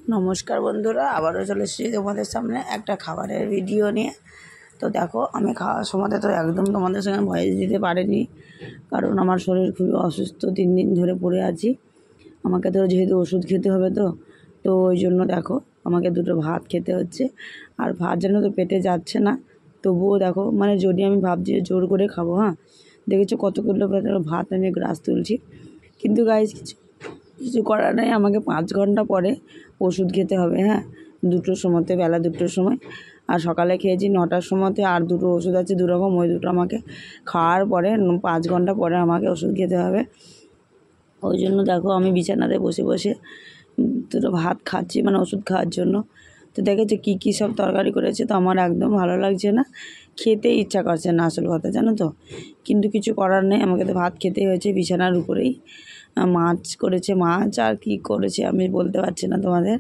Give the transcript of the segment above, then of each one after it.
নমস্কার বন্ধুরা, আবারও চলে এসেছি তোমাদের সামনে একটা খাবারের ভিডিও নিয়ে। তো দেখো, আমি খাওয়ার সময় তো একদম তোমাদের সঙ্গে ভয়েস দিতে পারিনি, কারণ আমার শরীর খুবই অসুস্থ, 3 দিন ধরে পড়ে আছি। আমাকে তো যেহেতু ওষুধ খেতে হবে, তো ওই জন্য দেখো আমাকে 2টো ভাত খেতে হচ্ছে। আর ভাত যেন তো পেটে যাচ্ছে না, তবুও দেখো মানে যদি আমি ভাবছি জোর করে খাবো। হ্যাঁ, দেখেছো কতগুলো ভাত আমি গ্রাস তুলছি, কিন্তু গাইস কিছু করার নেই, আমাকে 5 ঘন্টা পরে ওষুধ খেতে হবে। হ্যাঁ, 2টোর সময়তে, বেলা 2টোর সময়, আর সকালে খেয়েছি 9টার সময়তে। আর 2টো ওষুধ আছে, 2 রকম, ওই 2টো আমাকে খাওয়ার পরে 5 ঘন্টা পরে আমাকে ওষুধ খেতে হবে। ওই জন্য দেখো আমি বিছানাতে বসে বসে 2টো ভাত খাচ্ছি, মানে ওষুধ খাওয়ার জন্য। তো দেখেছো কী সব তরকারি করেছে, তো আমার একদম ভালো লাগছে না, খেতে ইচ্ছা করছে না আসল কথা, জানো তো। কিন্তু কিছু করার নেই, আমাকে তো ভাত খেতেই হয়েছে। বিছানার উপরেই মাছ করেছে, মাছ আর কি করেছে আমি বলতে পারছি না তোমাদের।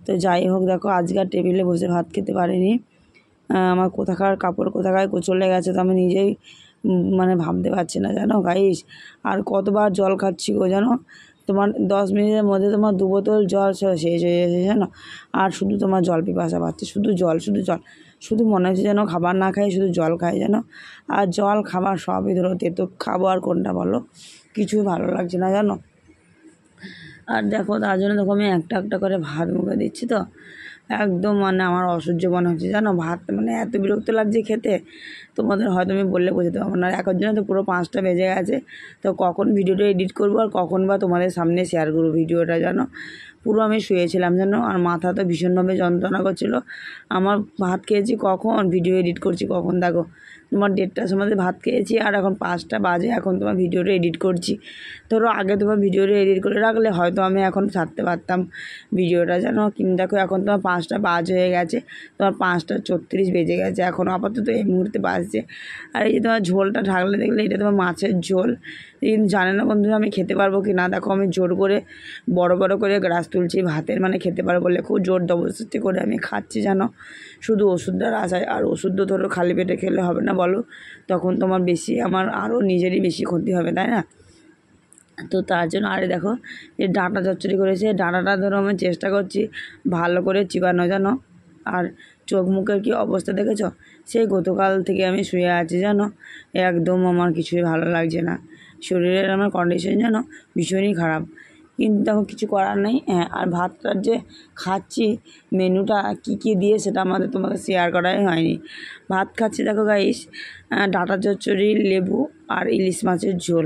তো যাই হোক, দেখো আজকাল টেবিলে বসে ভাত খেতে পারিনি। আমার কোথাকার কাপড় কোথাকায় চলে গেছে, তো আমি নিজেই মানে ভাবতে পারছি না, জানো গাইস। আর কতবার জল খাচ্ছি গো, জানো, তোমার 10 মিনিটের মধ্যে তোমার 2 বোতল জল শেষ হয়ে যাচ্ছে, জানো। আর শুধু তোমার জল পিপাসা পাচ্ছে, শুধু জল, শুধু মনে হচ্ছে যেন খাবার না খাই, শুধু জল খাই, জানো। আর জল খাবার সবই ধরো তেতো, খাবো আর কোনটা বলো, কিছুই ভালো লাগছে না, জানো। আর দেখো তার জন্য দেখো আমি একটা একটা করে ভাত মুখে দিচ্ছি, তো একদম মানে আমার অসহ্য মনে হচ্ছে, জানো। ভাত মানে এত বিরক্ত লাগছে খেতে, তোমাদের হয়তো আমি বললে বোঝাতে পারবো না। এখন জন্য তো পুরো 5টা বেজে গেছে, তো কখন ভিডিওটা এডিট করবো আর কখন বা তোমাদের সামনে শেয়ার করবো ভিডিওটা, জানো। পুরো আমি শুয়েছিলাম, জানো, আর মাথা তো ভীষণভাবে যন্ত্রণা করছিলো। আমার ভাত খেয়েছি কখন, ভিডিও এডিট করছি কখন, দেখো তোমার 1:30টার সময় ভাত খেয়েছি, আর এখন 5টা বাজে, এখন তোমার ভিডিওটা এডিট করছি। ধরো আগে তোমার ভিডিওটা এডিট করে রাখলে হয়তো আমি এখন ছাড়তে পারতাম ভিডিওটা, জানো। কিন্তু দেখো এখন তোমার 5টা বাজ হয়ে গেছে, তোমার 5টা 34 বেজে গেছে, এখন আপাতত এই মুহূর্তে বাজছে। আর এই যে তোমার ঝোলটা ঢাকলে দেখলে, এটা তোমার মাছের ঝোল। কিন্তু জানে না বন্ধুরা আমি খেতে পারবো কি না। দেখো আমি জোর করে বড় করে গ্রাস তুলছি ভাতের, মানে খেতে পারবো বলে খুব জোর জবরদস্তি করে আমি খাচ্ছি, জানো, শুধু ওষুধটার আশায়। আর ওষুধ তো ধরো খালি পেটে খেলে হবে না বলো, তখন তোমার বেশি, আমার আরও নিজেরই বেশি ক্ষতি হবে, তাই না। তো তার জন্য আরে দেখো যে ডাঁটা চচ্চড়ি করেছে, ডাঁটাটা ধরো আমি চেষ্টা করছি ভালো করে চিবানো, জানো। আর চোখ মুখের কী অবস্থা দেখেছো, সেই গতকাল থেকে আমি শুয়ে আছি, জানো। একদম আমার কিছুই ভালো লাগছে না, শরীরের আমার কন্ডিশন, জানো, ভীষণই খারাপ। কিন্তু দেখো কিছু করার নেই। হ্যাঁ, আর ভাতটার যে খাচ্ছি, মেনুটা কী দিয়ে সেটা তোমাদের শেয়ার করাই হয়নি। ভাত খাচ্ছি দেখো গাইস, ডাঁটা চচ্চড়ি, লেবু আর ইলিশ মাছের ঝোল,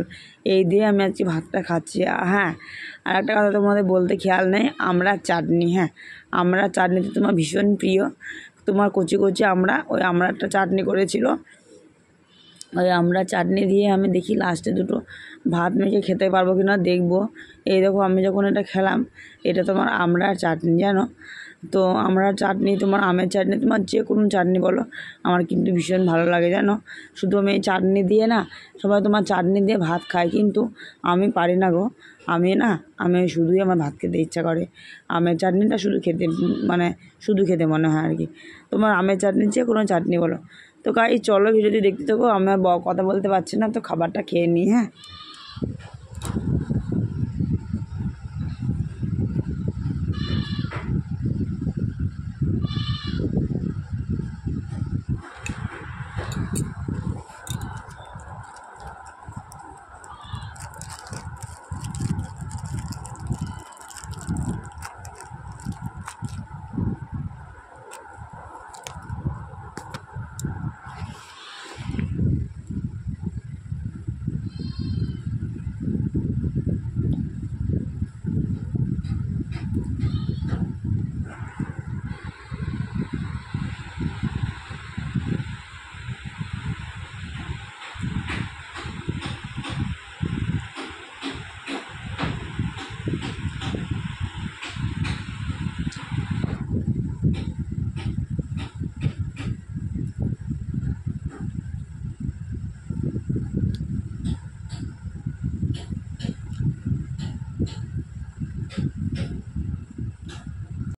এই দিয়ে আমি আজকে ভাতটা খাচ্ছি। হ্যাঁ, আর একটা কথা তোমাদের বলতে খেয়াল নেই, আমড়ার চাটনি। হ্যাঁ, আমড়ার চাটনি তো তোমার ভীষণ প্রিয়, তোমার কচি ওই আমড়ারটা চাটনি করেছিল। ওই আমড়া চাটনি দিয়ে আমি দেখি লাস্টে 2টো ভাত মেখে খেতে পারবো কি না দেখবো। এই দেখো আমি যখন এটা খেলাম, এটা তোমার আমড়ার চাটনি, জানো। তো আমড়ার চাটনি, তোমার আমের চাটনি, তোমার যে কোনো চাটনি বলো, আমার কিন্তু ভীষণ ভালো লাগে, জানো। শুধু আমি এই চাটনি দিয়ে না, সবাই তোমার চাটনি দিয়ে ভাত খায়, কিন্তু আমি পারি না গো। আমি শুধুই আমার ভাত খেতে ইচ্ছা করে, আমের চাটনিটা শুধু খেতে, মানে শুধু খেতে মনে হয় আর কি। তোমার আমের চাটনি যে কোনো চাটনি বলো। তো গাইস চলো ভিডিওটি দেখতে থাকো, আমি আর কথা বলতে পারছি না, তো খাবারটা খেয়ে নিই। হ্যাঁ।